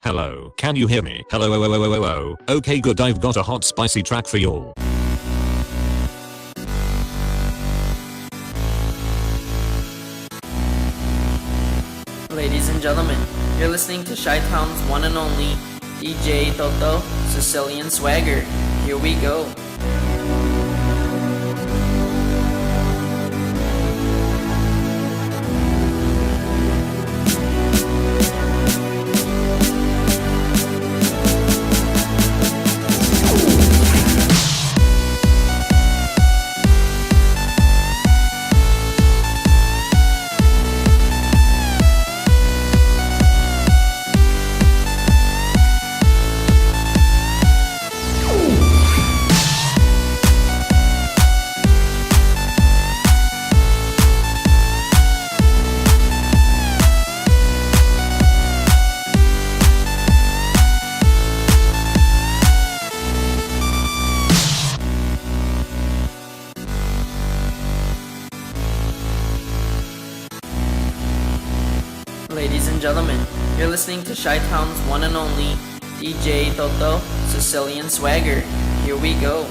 Hello, can you hear me? Hello, oh, oh, oh, oh, oh, oh. Okay, good, I've got a hot spicy track for y'all. Ladies and gentlemen, you're listening to Chi-Town's one and only DJ Toto, Sicilian Swagger. Here we go. Ladies and gentlemen, you're listening to Chi-Town's one and only DJ Toto, Sicilian Swagger. Here we go.